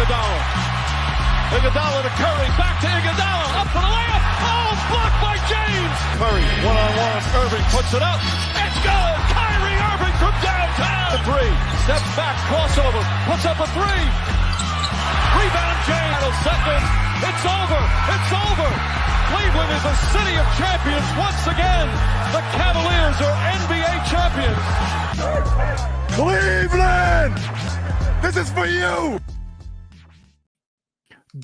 Iguodala. Iguodala to Curry, back to Iguodala, up for the layup. Oh, blocked by James. Curry, one-on-one with Irving, puts it up. It's good. Kyrie Irving from downtown. The three, steps back, crossover, puts up a three. Rebound James, second. It's over. It's over. Cleveland is a city of champions once again. The Cavaliers are NBA champions. Cleveland, this is for you.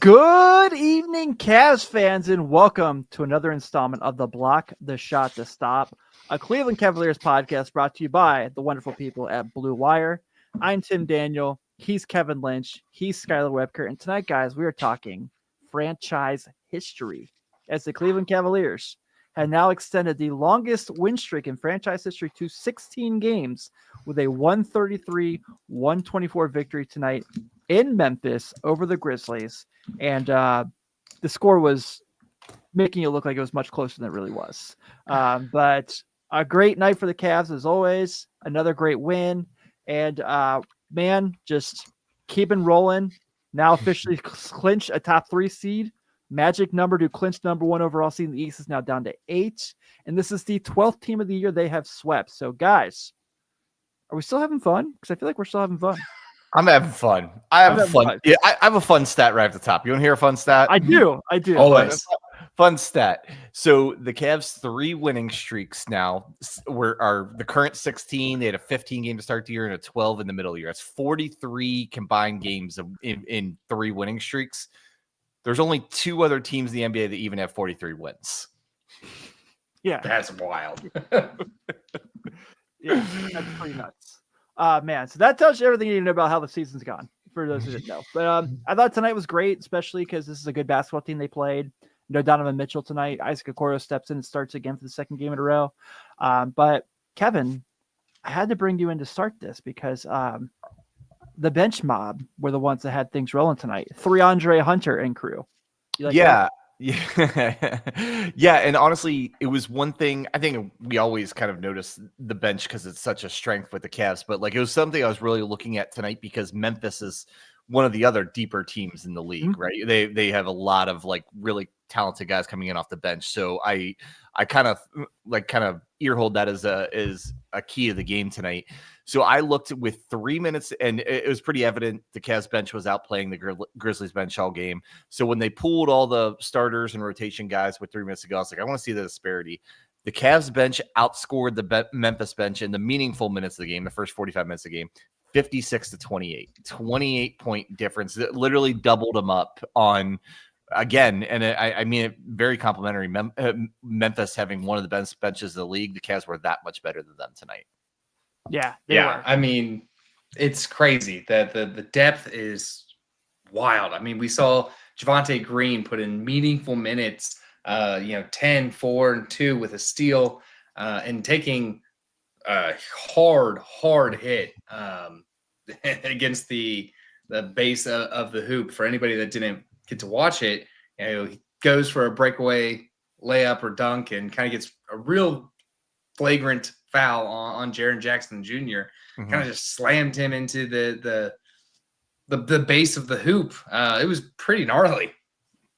Good evening, Cavs fans, and welcome to another installment of the Block the Shot to Stop, a Cleveland Cavaliers podcast brought to you by the wonderful people at Blue Wire. I'm Tim Daniel. He's Kevin Lynch. He's Skylar Webker. And tonight, guys, we are talking franchise history as the Cleveland Cavaliers have now extended the longest win streak in franchise history to 16 games with a 133-124 victory tonight in Memphis over the Grizzlies. And the score was making it look like it was much closer than it really was. But a great night for the Cavs, as always. Another great win. And, man, just keeping rolling. Now officially clinch a top 3 seed. Magic number to clinch number 1 overall seed in the East is now down to 8. And this is the 12th team of the year they have swept. So, guys, are we still having fun? Because I feel like we're still having fun. I'm having fun. I have fun. Yeah, I have a fun stat right at the top. You want to hear a fun stat? I do. Always. Fun stat. So the Cavs' 3 winning streaks now are the current 16. They had a 15 game to start the year and a 12 in the middle of the year. That's 43 combined games in 3 winning streaks. There's only 2 other teams in the NBA that even have 43 wins. Yeah. That's wild. Yeah, that's pretty nuts. Man, so that tells you everything you need to know about how the season's gone, for those who didn't know. But I thought tonight was great, especially because this is a good basketball team they played. No Donovan Mitchell tonight. Isaac Okoro steps in and starts again for the second game in a row. But, Kevin, I had to bring you in to start this because the bench mob were the ones that had things rolling tonight. 3 Andre Hunter and crew. You like that? Yeah. And honestly, it was one thing. I think we always kind of notice the bench because it's such a strength with the Cavs, but like it was something I was really looking at tonight because Memphis is one of the other deeper teams in the league, right? They have a lot of like really talented guys coming in off the bench. So I kind of earhold that as a key of the game tonight. So I looked with 3 minutes, and it was pretty evident the Cavs bench was outplaying the Grizzlies bench all game. So when they pulled all the starters and rotation guys with 3 minutes to go, I was like, I want to see the disparity. The Cavs bench outscored the Memphis bench in the meaningful minutes of the game, the first 45 minutes of the game, 56-28, 28-point difference. It literally doubled them up on again. And I mean, very complimentary. Memphis having one of the best benches in the league. The Cavs were that much better than them tonight. Yeah. Yeah. I mean, it's crazy that the depth is wild. I mean, we saw Javonte Green put in meaningful minutes, 10, 4, and 2 with a steal, and taking a hard hit against the base of the hoop. For anybody that didn't get to watch it, he goes for a breakaway layup or dunk and kind of gets a real flagrant foul on Jaren Jackson Jr. Kind of just slammed him into the base of the hoop. It was pretty gnarly.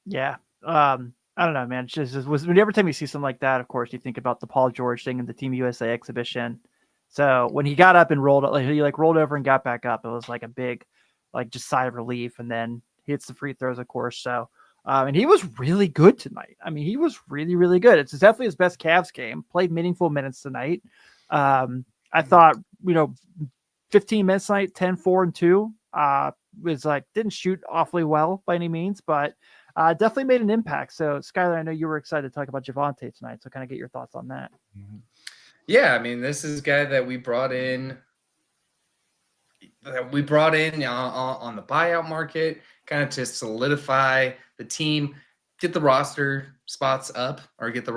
Yeah. I don't know, man. Every time you see something like that, of course, you think about the Paul George thing in the Team USA exhibition. So when he got up and rolled over and got back up, it was like a big, just sigh of relief. And then he hits the free throws, of course. So, and he was really good tonight. I mean, he was really, really good. It's definitely his best Cavs game. Played meaningful minutes tonight. I thought, 15 minutes tonight, 10, 4, and 2, was didn't shoot awfully well by any means, but definitely made an impact. So, Skylar, I know you were excited to talk about Javonte tonight, so kind of get your thoughts on that. Yeah, I mean, this is a guy that we brought in on the buyout market, kind of to solidify the team, get the roster spots up, or get the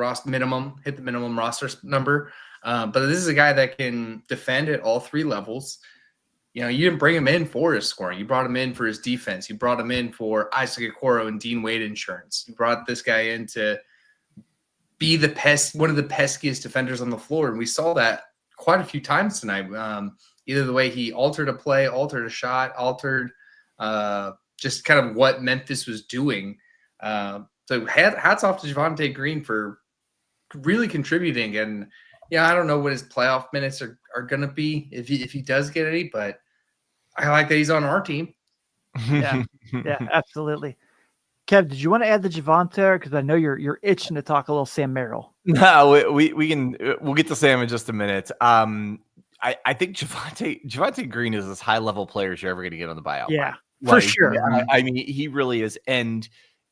hit the minimum roster number. But this is a guy that can defend at all 3 levels. You didn't bring him in for his scoring. You brought him in for his defense. You brought him in for Isaac Okoro and Dean Wade insurance. You brought this guy in to be one of the peskiest defenders on the floor. And we saw that quite a few times tonight. Either the way he altered a play, altered a shot, altered just kind of what Memphis was doing. So hats off to Javonte Green for really contributing. And I don't know what his playoff minutes are going to be if he does get any, but I like that he's on our team. Yeah, absolutely. Kev, did you want to add the Javonte? Because I know you're itching to talk a little Sam Merrill. No, we'll get to Sam in just a minute. I think Javonte Green is as high level player as you're ever going to get on the buyout. Yeah, market. For sure. I mean, he really is, and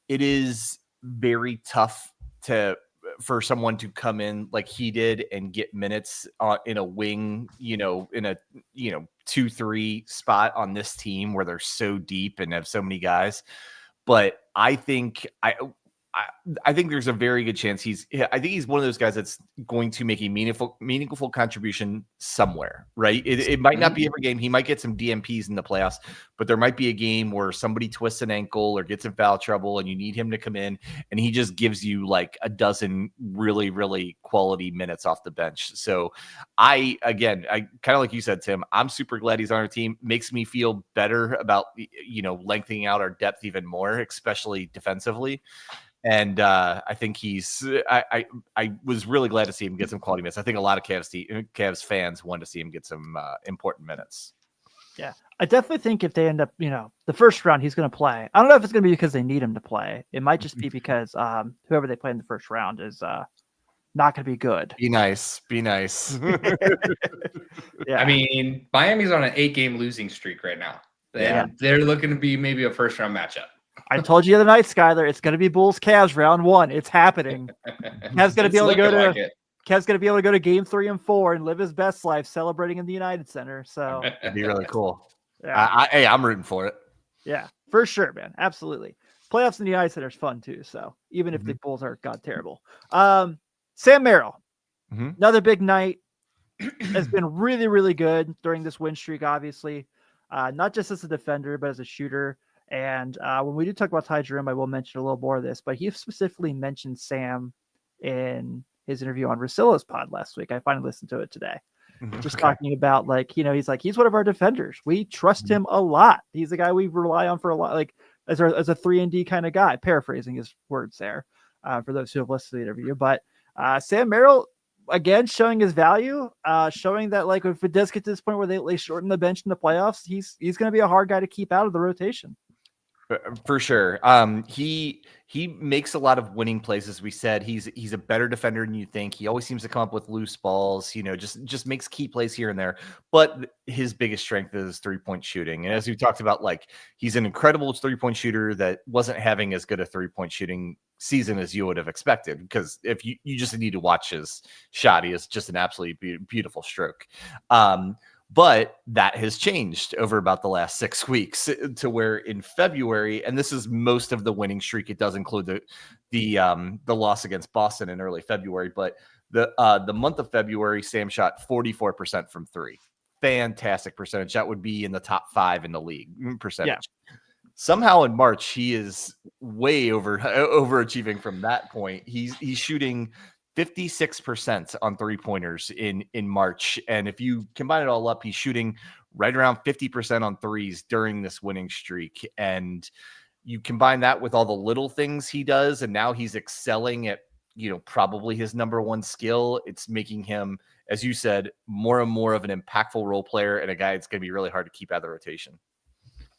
it is very tough for someone to come in like he did and get minutes in a wing, in a 2-3 spot on this team where they're so deep and have so many guys. But I think there's a very good chance he's one of those guys that's going to make a meaningful contribution somewhere, right? It might not be every game. He might get some DMPs in the playoffs, but there might be a game where somebody twists an ankle or gets in foul trouble and you need him to come in and he just gives you like a dozen really, really quality minutes off the bench. So I kind of like you said, Tim, I'm super glad he's on our team. Makes me feel better about, lengthening out our depth even more, especially defensively. And I think I was really glad to see him get some quality minutes. I think a lot of Cavs fans want to see him get some important minutes. Yeah, I definitely think if they end up, the first round, he's going to play. I don't know if it's going to be because they need him to play. It might just be because whoever they play in the first round is not going to be good. Be nice. Yeah. I mean, Miami's on an 8-game losing streak right now. They're looking to be maybe a first-round matchup. I told you the other night, Skyler, it's going to be Bulls Cavs round 1. It's happening. Kev's going to be able to go to Kev's going to be able to go to game 3 and 4 and live his best life celebrating in the United Center. So it'd be really cool. Yeah. I'm rooting for it. Yeah, for sure, man. Absolutely. Playoffs in the United Center is fun too. So even if the Bulls are terrible. Sam Merrill, another big night, has been really, really good during this win streak, obviously. Not just as a defender, but as a shooter. And when we do talk about Ty Jerome, I will mention a little more of this, but he specifically mentioned Sam in his interview on Russillo's pod last week. I finally listened to it today. Just talking about he's one of our defenders. We trust him a lot. He's the guy we rely on for a lot, like as a 3-and-D kind of guy, paraphrasing his words there for those who have listened to the interview. But Sam Merrill, again, showing his value, showing that like if it does get to this point where they shorten the bench in the playoffs, he's going to be a hard guy to keep out of the rotation. For sure. He makes a lot of winning plays. As we said, he's a better defender than you think. He always seems to come up with loose balls, just makes key plays here and there. But his biggest strength is 3-point shooting. And as we talked about, like he's an incredible 3-point shooter that wasn't having as good a 3-point shooting season as you would have expected, because if you just need to watch his shot, he is just an absolutely beautiful stroke. But that has changed over about the last 6 weeks to where in February, and this is most of the winning streak. It does include the loss against Boston in early February, but the month of February, Sam shot 44% from 3. Fantastic percentage. That would be in the top 5 in the league percentage. Yeah. Somehow in March, he is way overachieving from that point. He's shooting 56% on 3-pointers in March. And if you combine it all up, he's shooting right around 50% on threes during this winning streak. And you combine that with all the little things he does, and now he's excelling at, probably his number one skill. It's making him, as you said, more and more of an impactful role player and a guy that's going to be really hard to keep out of the rotation.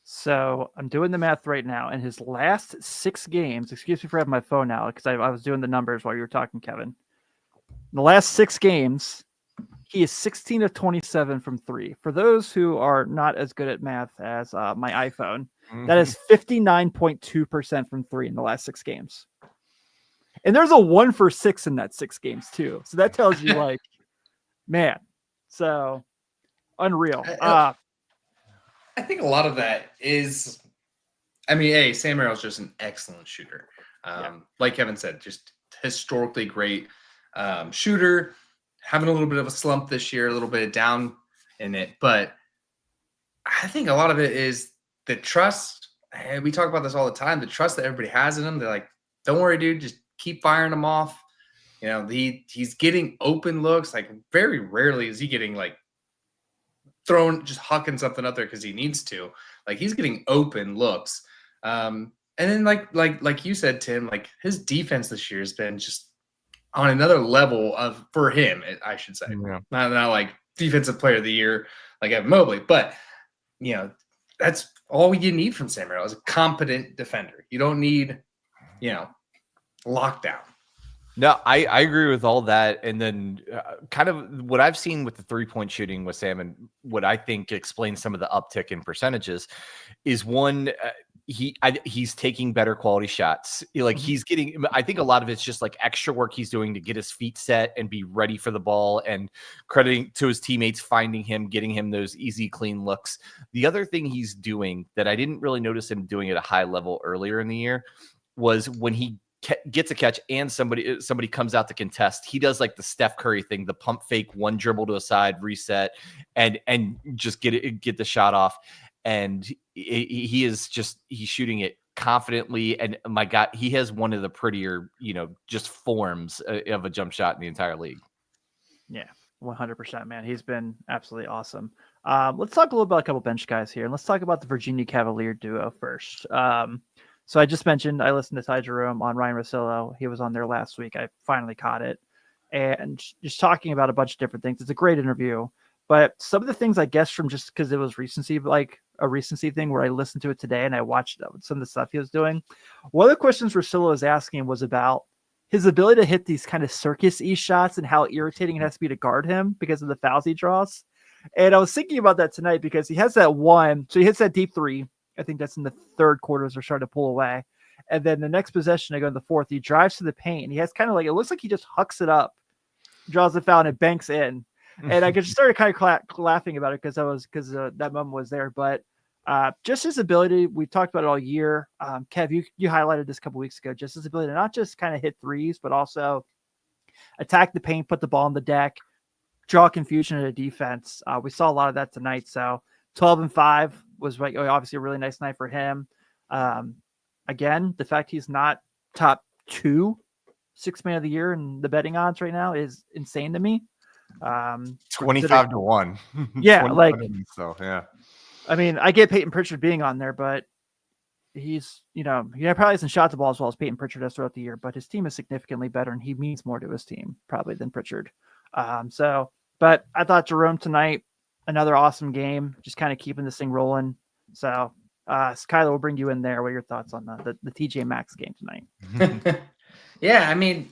So I'm doing the math right now. In his last 6 games, excuse me for having my phone now, because I was doing the numbers while you were talking, Kevin. In the last 6 games, he is 16 of 27 from 3. For those who are not as good at math as my iPhone, that is 59.2% from 3 in the last 6 games. And there's a 1 for 6 in that 6 games too. So that tells you like, man, so unreal. I think a lot of that is, Sam Merrill's just an excellent shooter. Like Kevin said, just historically great shooter, having a little bit of a slump this year, a little bit of down in it. But I think a lot of it is the trust. We talk about this all the time, the trust that everybody has in him. They're like, don't worry, dude, just keep firing him off. He's getting open looks. Like very rarely is he getting like just hucking something up there because he needs to. Like he's getting open looks. And then like you said, Tim, like his defense this year has been just on another level for him, I should say. Yeah. Not like defensive player of the year like Evan Mobley, but that's all you need from Sam Merrill is a competent defender. You don't need, lockdown. No, I agree with all that. And then kind of what I've seen with the 3-point shooting with Sam and what I think explains some of the uptick in percentages is one, he's taking better quality shots. Like he's getting, I think a lot of it's just like extra work he's doing to get his feet set and be ready for the ball, and crediting to his teammates, finding him, getting him those easy, clean looks. The other thing he's doing that I didn't really notice him doing at a high level earlier in the year was when he gets a catch and somebody comes out to contest, he does like the Steph Curry thing, the pump fake, one dribble to a side, reset, and just get the shot off. And he's shooting it confidently. And my God, he has one of the prettier, just forms of a jump shot in the entire league. Yeah, 100%, man. He's been absolutely awesome. Let's talk a little about a couple bench guys here, and let's talk about the Virginia Cavalier duo first. So I just mentioned I listened to Ty Jerome on Ryan Russillo. He was on there last week. I finally caught it. And just talking about a bunch of different things. It's a great interview. But some of the things, I guess, from just because it was recency, like a recency thing where I listened to it today and I watched some of the stuff he was doing. One of the questions Russillo was asking was about his ability to hit these kind of circus-y shots and how irritating it has to be to guard him because of the fouls he draws. And I was thinking about that tonight because he has that one. So he hits that deep three. I think that's in the third quarter as they're starting to pull away. And then the next possession, I go in the fourth, he drives to the paint and he has kind of like, it looks like he just hucks it up, draws the foul, and it banks in. And I just started kind of laughing about it because that moment was there. But just his ability, we've talked about it all year. Kev, you highlighted this a couple weeks ago, just his ability to not just kind of hit threes, but also attack the paint, put the ball on the deck, draw confusion in a defense. We saw a lot of that tonight. So 12-5 was obviously a really nice night for him. Again, the fact he's not top 2 sixth man of the year in the betting odds right now is insane to me. 25-1. Yeah, 25 so yeah. I mean, I get Peyton Pritchard being on there, but he's he probably hasn't shot the ball as well as Peyton Pritchard has throughout the year, but his team is significantly better and he means more to his team probably than Pritchard. But I thought Jerome tonight, another awesome game, just kind of keeping this thing rolling. So Skylar, will bring you in there. What are your thoughts on the TJ Maxx game tonight? Yeah, I mean,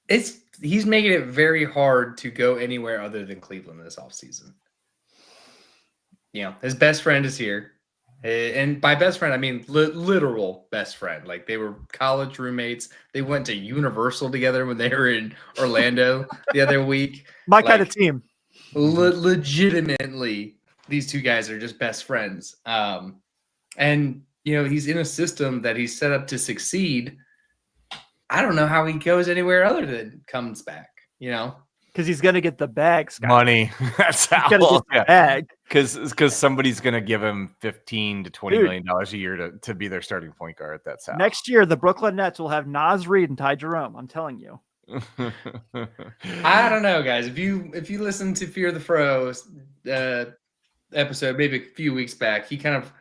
he's making it very hard to go anywhere other than Cleveland this offseason. His best friend is here. And by best friend, I mean literal best friend. Like they were college roommates. They went to Universal together when they were in Orlando the other week. My kind of team. Legitimately, these two guys are just best friends. And he's in a system that he's set up to succeed. I don't know how he goes anywhere other than comes back, because he's going to get the bag, Scott. Money. That's how. He's gonna get the bag. Because somebody's going to give him $15 to $20 million a year to be their starting point guard. That's how. Next year, the Brooklyn Nets will have Naz Reid and Ty Jerome. I'm telling you. I don't know, guys. If you listen to Fear the Fro's episode, maybe a few weeks back, he kind of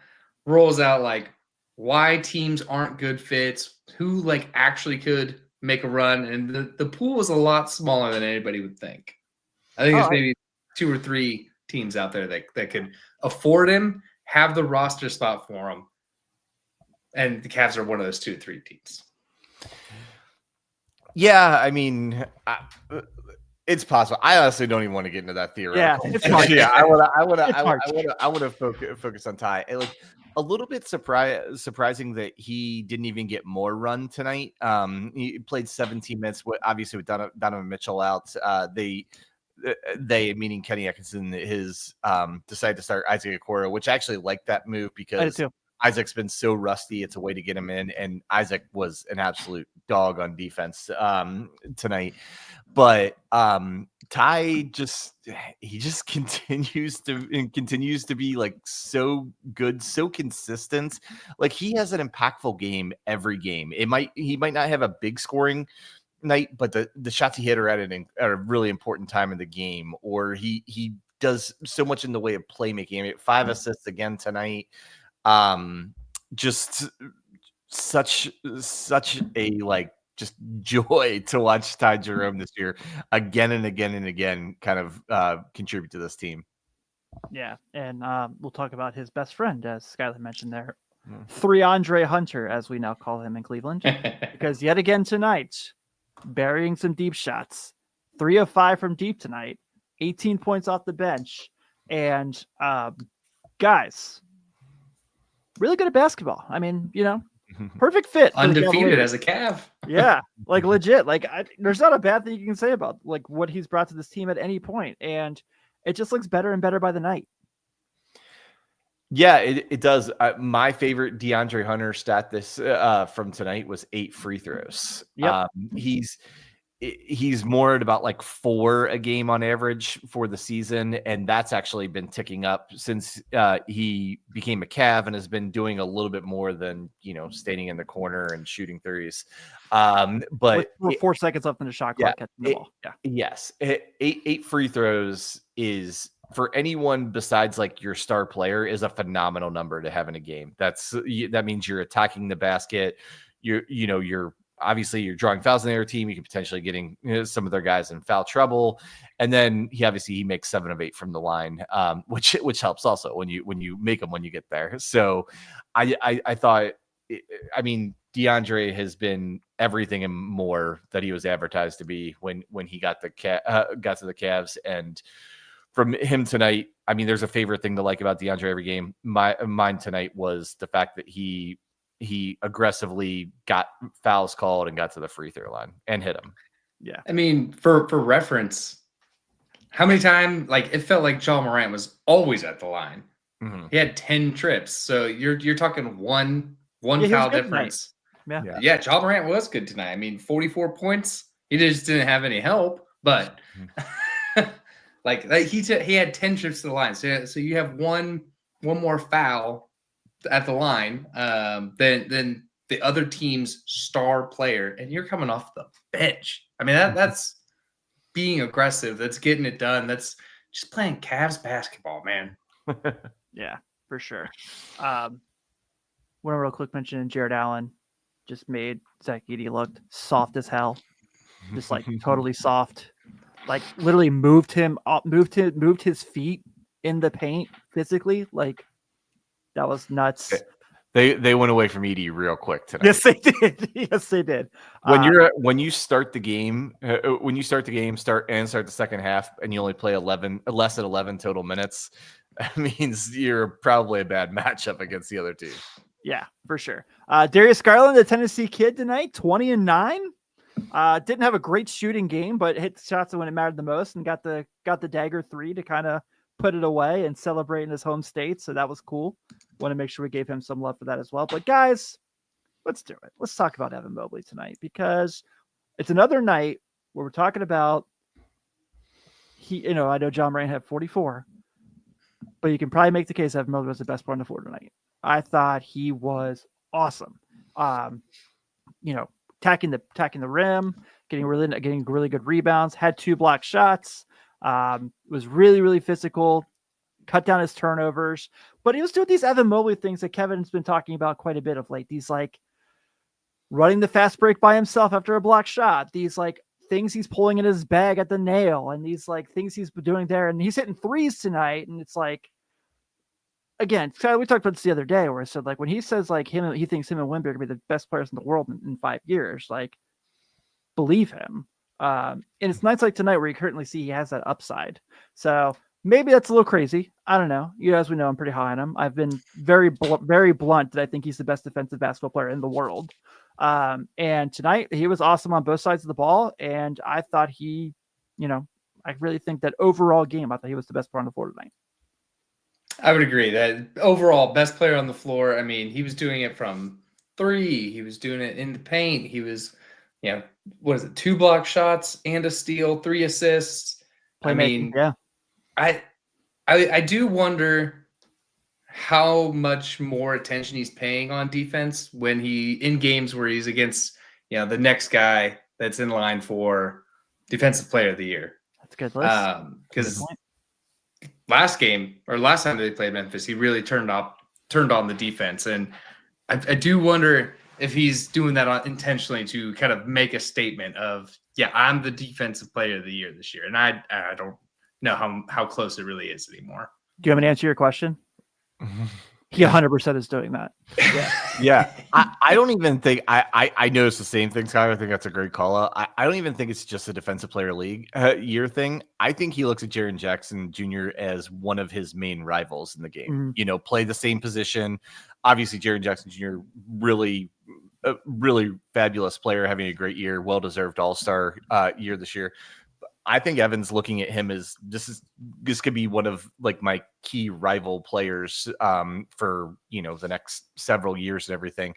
rolls out like why teams aren't good fits, who like actually could make a run, and the pool is a lot smaller than anybody would think. I think there's maybe 2 or 3 teams out there that could afford him, have the roster spot for him, and the Cavs are one of those 2 or 3 teams. Yeah, I mean, it's possible. I honestly don't even want to get into that theory. Yeah, it's hard. Yeah, I want to focus on Ty. Like a little bit surprising that he didn't even get more run tonight. He played 17 minutes. Obviously with Donovan Mitchell out, they meaning Kenny Atkinson, decided to start Isaac Okoro, which I actually like that move because Isaac's been so rusty. It's a way to get him in, and Isaac was an absolute dog on defense tonight. But Ty just continues to be like so good, so consistent. Like he has an impactful game every game. He might not have a big scoring night, but the shots he hit are at a really important time in the game, or he does so much in the way of playmaking. I mean, 5 assists again tonight. just such a like just joy to watch Ty Jerome this year again and again and again kind of contribute to this team. Yeah, and we'll talk about his best friend, as Skylar mentioned there, 3Andre Hunter, as we now call him in Cleveland, because yet again tonight, burying some deep shots, 3 of 5 from deep tonight, 18 points off the bench, and guys, really good at basketball. I mean, perfect fit. Undefeated as a Cav. Yeah, like legit. Like there's not a bad thing you can say about like what he's brought to this team at any point, and it just looks better and better by the night. Yeah, it does. My favorite DeAndre Hunter stat this from tonight was 8 free throws. Yep. He's more at about like 4 a game on average for the season, and that's actually been ticking up since he became a Cav and has been doing a little bit more than standing in the corner and shooting threes. But with 4 seconds left in the shot clock, catching the ball. Yeah. Yes, 8 free throws is, for anyone besides like your star player, is a phenomenal number to have in a game. That means you're attacking the basket. You're obviously you're drawing fouls in their team. You can potentially getting some of their guys in foul trouble, and then he makes 7 of 8 from the line, which helps also when you make them when you get there. So I thought, I mean, DeAndre has been everything and more that he was advertised to be when he got to the Cavs. And from him tonight, I mean, there's a favorite thing to like about DeAndre every game. Mine tonight was the fact that he aggressively got fouls called and got to the free throw line and hit them. Yeah. I mean, for reference, how many times, like, it felt like John Morant was always at the line. Mm-hmm. He had 10 trips. So you're talking one foul difference. Yeah. John Morant was good tonight. I mean, 44 points. He just didn't have any help, but like he had 10 trips to the line. So you have one more foul at the line than the other team's star player, and you're coming off the bench. I mean, that's being aggressive. That's getting it done. That's just playing Cavs basketball, man. Yeah, for sure. One real quick mention: Jared Allen just made Zach Edey look soft as hell, just like totally soft. Like literally moved his feet in the paint physically. Like that was nuts. They went away from Edey real quick tonight. Yes, they did. Yes, they did. When you start the game, start the second half, and you only play less than 11 total minutes, that means you're probably a bad matchup against the other team. Yeah, for sure. Darius Garland, the Tennessee kid tonight, 20 and 9. Didn't have a great shooting game, but hit shots when it mattered the most, and got the dagger 3 to kind of put it away and celebrate in his home state. So that was cool. Want to make sure we gave him some love for that as well. But guys, let's do it. Let's talk about Evan Mobley tonight, because it's another night where we're talking about I know John Morant had 44, but you can probably make the case Evan Mobley was the best player on the floor tonight. I thought he was awesome. Attacking the rim, getting really good rebounds, had 2 block shots, was really, really physical, cut down his turnovers, but he was doing these Evan Mobley things that Kevin's been talking about quite a bit of late. These like running the fast break by himself after a block shot, these like things he's pulling in his bag at the nail, and these like things he's been doing there, and he's hitting threes tonight. And it's like, again, we talked about this the other day where I said, like, when he says like he thinks him and Wimby are gonna be the best players in the world in 5 years, like, believe him. And it's nights like tonight where you currently see he has that upside. So maybe that's a little crazy. I don't know. As we know, I'm pretty high on him. I've been very blunt that I think he's the best defensive basketball player in the world. And tonight he was awesome on both sides of the ball. And I thought I really think that overall game, I thought he was the best player on the floor tonight. I would agree that overall best player on the floor. I mean, he was doing it from 3. He was doing it in the paint. He was, 2 block shots and a steal, 3 assists. I mean, yeah. I do wonder how much more attention he's paying on defense when in games where he's against, the next guy that's in line for defensive player of the year. That's a good list. Because last time they played Memphis, he really turned on the defense, and I do wonder if he's doing that intentionally to kind of make a statement of, yeah, I'm the defensive player of the year this year. And I don't know how close it really is anymore. Do you want me to answer your question? He 100% is doing that. Yeah. I don't even think I noticed the same thing, Skyler. I think that's a great call out. I don't even think it's just a defensive player league year thing. I think he looks at Jaren Jackson Jr. as one of his main rivals in the game. Play the same position. Obviously, Jaren Jackson Jr. really fabulous player, having a great year, well-deserved All-Star year this year. I think Evan's looking at him as this could be one of like my key rival players for the next several years and everything.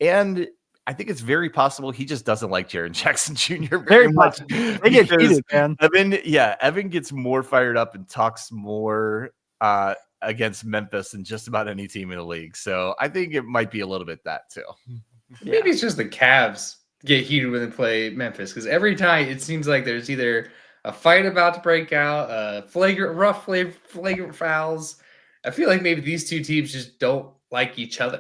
And I think it's very possible he just doesn't like Jaren Jackson Jr. very much. They get heated, man. Evan gets more fired up and talks more against Memphis than just about any team in the league. So I think it might be a little bit that too. Maybe it's just the Cavs get heated when they play Memphis, because every time it seems like there's either a fight about to break out, flagrant fouls. I feel like maybe these two teams just don't like each other.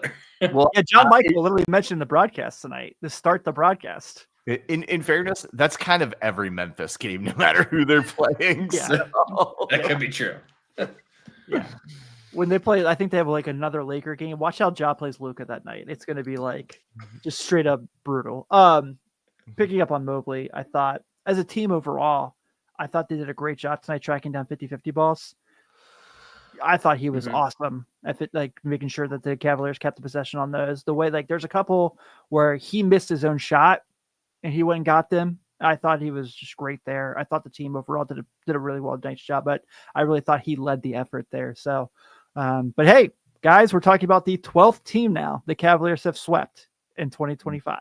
Well, yeah, John Michael literally mentioned the broadcast tonight to start the broadcast. In fairness, that's kind of every Memphis game, no matter who they're playing. Yeah. So. That could be true. Yeah. When they play, I think they have like another Laker game. Watch how Ja plays Luka that night. It's going to be like just straight up brutal. Picking up on Mobley, I thought as a team overall, I thought they did a great job tonight tracking down 50-50 balls. I thought he was awesome at making sure that the Cavaliers kept the possession on those. The way there's a couple where he missed his own shot and he went and got them. I thought he was just great there. I thought the team overall did a really nice job, but I really thought he led the effort there. So, but hey, guys, we're talking about the 12th team now the Cavaliers have swept in 2025.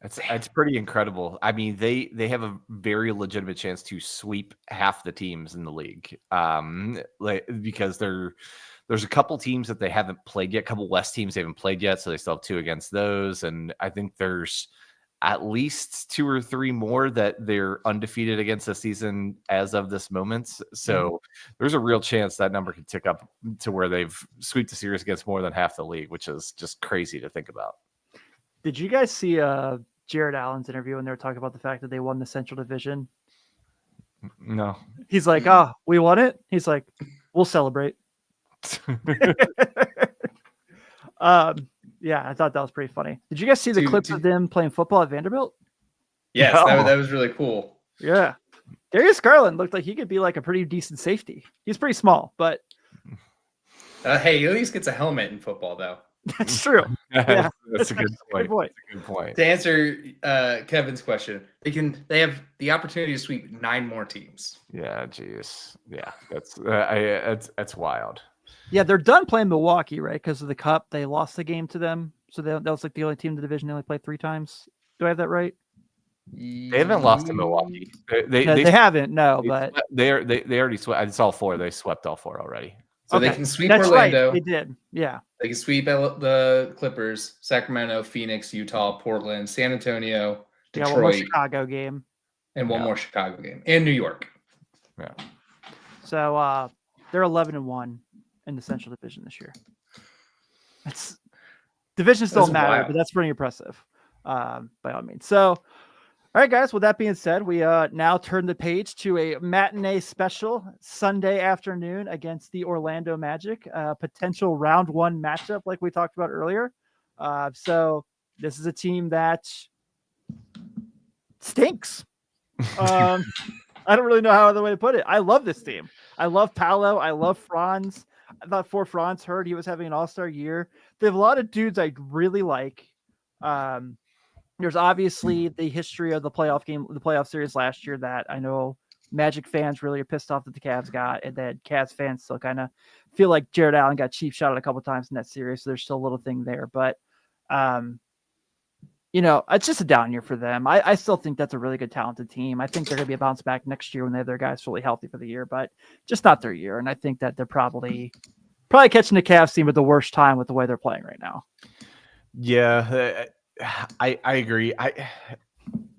It's pretty incredible. I mean, they have a very legitimate chance to sweep half the teams in the league, because there's a couple teams that they haven't played yet, a couple West teams they haven't played yet, so they still have 2 against those, and I think there's at least 2 or 3 more that they're undefeated against this season as of this moment. So there's a real chance that number could tick up to where they've swept the series against more than half the league, which is just crazy to think about. Did you guys see Jared Allen's interview when they were talking about the fact that they won the Central Division? No. He's like, "Oh, we won it." He's like, "We'll celebrate." Yeah, I thought that was pretty funny. Did you guys see the clips of them playing football at Vanderbilt? Yes, that was really cool. Yeah. Darius Garland looked like he could be like a pretty decent safety. He's pretty small, but hey, he at least gets a helmet in football, though. That's true. Yeah, that's a good point. That's a good point. To answer Kevin's question, they have the opportunity to sweep 9 more teams. Yeah, geez. Yeah, that's wild. Yeah, they're done playing Milwaukee, right? Because of the cup, they lost the game to them. So that was like the only team in the division they only played 3 times. Do I have that right? They haven't lost to Milwaukee. They haven't. No, but they already swept. It's all 4. They swept all 4 already. So they can sweep That's Orlando. Right. They did. Yeah. They can sweep the Clippers, Sacramento, Phoenix, Utah, Portland, San Antonio, Detroit. Yeah, one more Chicago game. And one more Chicago game. And New York. Yeah. So they're 11-1 in the Central Division this year. Divisions don't matter, but that's pretty impressive by all means. So, all right, guys. With that being said, we now turn the page to a matinee special Sunday afternoon against the Orlando Magic, potential round 1 matchup like we talked about earlier. So this is a team that stinks. I don't really know how other way to put it. I love this team. I love Paolo. I love Franz. I thought before Franz heard he was having an all-star year. They have a lot of dudes I really like. There's obviously the history of the playoff series last year that I know Magic fans really are pissed off that the Cavs got, and that Cavs fans still kind of feel like Jared Allen got cheap shot a couple times in that series. So there's still a little thing there, but it's just a down year for them. I still think that's a really good, talented team. I think they're going to be a bounce back next year when they have their guys fully healthy for the year, but just not their year. And I think that they're probably catching the Cavs team at the worst time with the way they're playing right now. Yeah, I agree.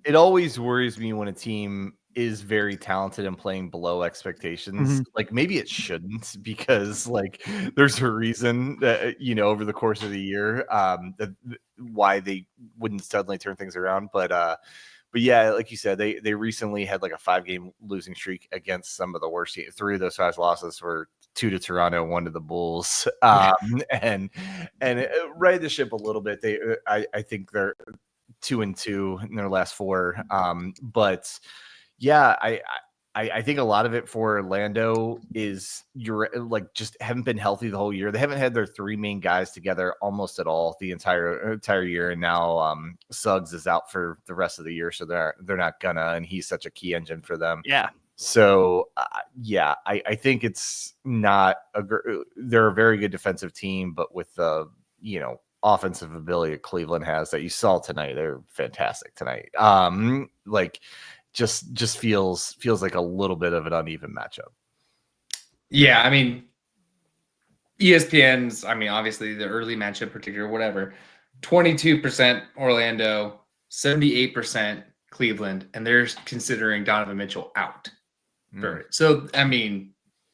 It always worries me when a team is very talented and playing below expectations. Like maybe it shouldn't, because like there's a reason that over the course of the year why they wouldn't suddenly turn things around. But yeah, like you said, they recently had like a 5-game losing streak against some of the worst teams. 3 of those 5 losses were 2 to Toronto, 1 to the Bulls, and right the ship a little bit. I think they're 2-2 in their last 4, but yeah, I think a lot of it for Orlando is you're like just haven't been healthy the whole year. They haven't had their 3 main guys together almost at all the entire year, and now Suggs is out for the rest of the year, so they're not gonna, and he's such a key engine for them. Yeah. So yeah, I think it's not they're a very good defensive team, but with the offensive ability that Cleveland has that you saw tonight, they're fantastic tonight. Like just feels like a little bit of an uneven matchup. Yeah, I mean, ESPN's, obviously the early matchup particular, whatever, 22% Orlando, 78% Cleveland, and they're considering Donovan Mitchell out. So,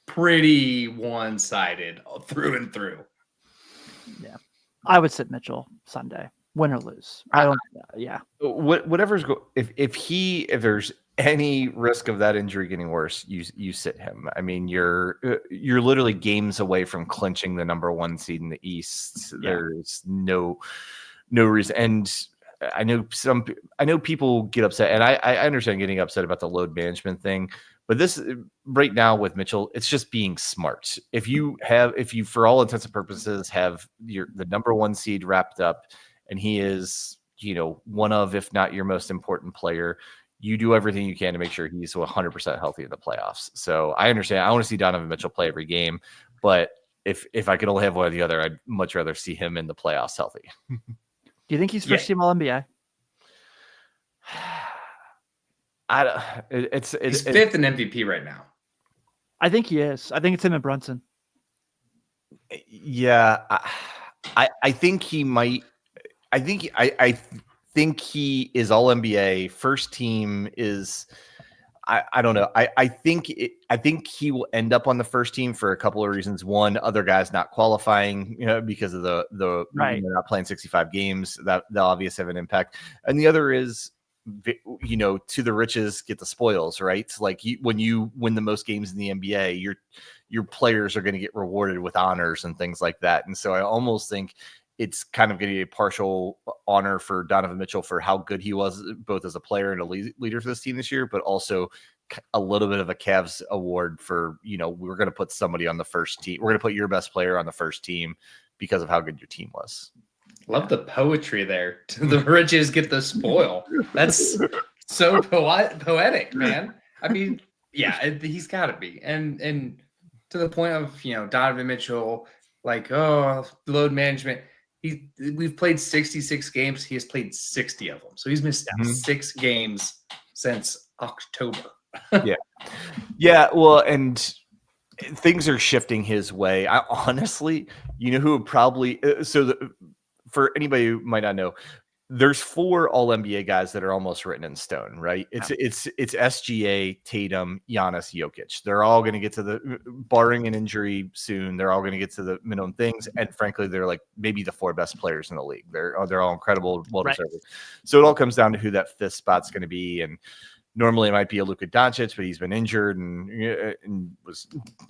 pretty one-sided through and through. Yeah. I would sit Mitchell Sunday, win or lose. I don't. Yeah. Whatever's if there's any risk of that injury getting worse, you sit him. I mean, you're literally games away from clinching the number 1 seed in the East. Yeah. There's no reason. And I know people get upset, and I understand getting upset about the load management thing. But this right now with Mitchell, it's just being smart. If you for all intents and purposes have the number 1 seed wrapped up, and he is, one of, if not your most important player, you do everything you can to make sure he's 100% healthy in the playoffs. So I understand. I want to see Donovan Mitchell play every game, but if I could only have one or the other, I'd much rather see him in the playoffs healthy. Do you think he's first team All NBA? He's 5th in MVP right now. I think he is. I think it's him and Brunson. Yeah, I think he might. I think he is All NBA. First team is. I don't know. I think he will end up on the first team for a couple of reasons. One, other guys not qualifying, because of the right. Not playing 65 games. That obviously have an impact. And the other is, to the riches get the spoils, right? Like when you win the most games in the NBA, your players are going to get rewarded with honors and things like that. And so I almost think it's kind of going to be a partial honor for Donovan Mitchell for how good he was, both as a player and a leader for this team this year, but also a little bit of a Cavs award for, we're going to put somebody on the first team. We're going to put your best player on the first team because of how good your team was. Love the poetry there. The riches get the spoil. That's so poetic, man. Yeah, he's got to be. And to the point of, Donovan Mitchell, like, load management. We've played 66 games. He has played 60 of them. So he's missed 6 games since October. Yeah. Well, and things are shifting his way. I honestly, who would probably for anybody who might not know, there's 4 All NBA guys that are almost written in stone, right? It's SGA, Tatum, Giannis, Jokic. They're all going to get to the, barring an injury soon, they're all going to get to the minimum things. And frankly, they're like maybe the 4 best players in the league. They're all incredible, well deserved. Right. So it all comes down to who that 5th spot's going to be. And normally it might be a Luka Doncic, but he's been injured and was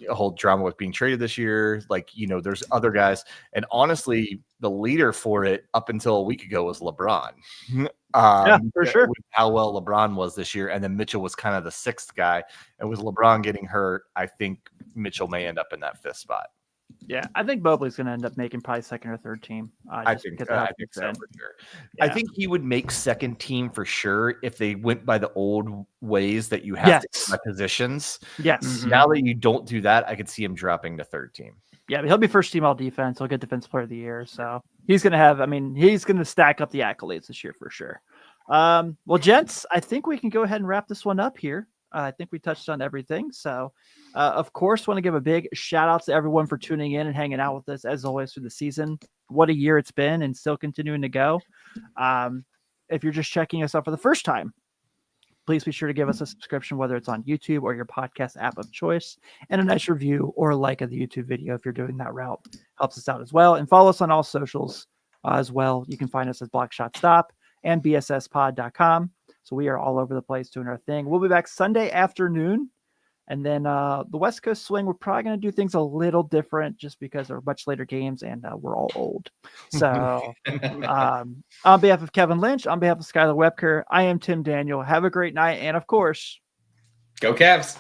a whole drama with being traded this year. Like, there's other guys. And honestly, the leader for it up until a week ago was LeBron. Yeah, for sure. How well LeBron was this year. And then Mitchell was kind of the 6th guy. And with LeBron getting hurt, I think Mitchell may end up in that 5th spot. Yeah, I think Mobley's going to end up making probably 2nd or 3rd team. I think so for sure. Yeah. I think he would make 2nd team for sure if they went by the old ways that you have to get positions. Yes. Now that you don't do that, I could see him dropping to 3rd team. Yeah, but he'll be first team all defense. He'll get defensive player of the year. So he's going to have, he's going to stack up the accolades this year for sure. Well, gents, I think we can go ahead and wrap this one up here. I think we touched on everything. So, of course, want to give a big shout out to everyone for tuning in and hanging out with us as always through the season. What a year it's been and still continuing to go. If you're just checking us out for the first time, please be sure to give us a subscription, whether it's on YouTube or your podcast app of choice, and a nice review or a like of the YouTube video if you're doing that route. Helps us out as well. And follow us on all socials as well. You can find us as Blockshot Stop and bsspod.com. So we are all over the place doing our thing. We'll be back Sunday afternoon. And then the West Coast swing, we're probably going to do things a little different just because they're much later games and we're all old. So on behalf of Kevin Lynch, on behalf of Skylar Webker, I am Tim Daniel. Have a great night. And of course, go Cavs.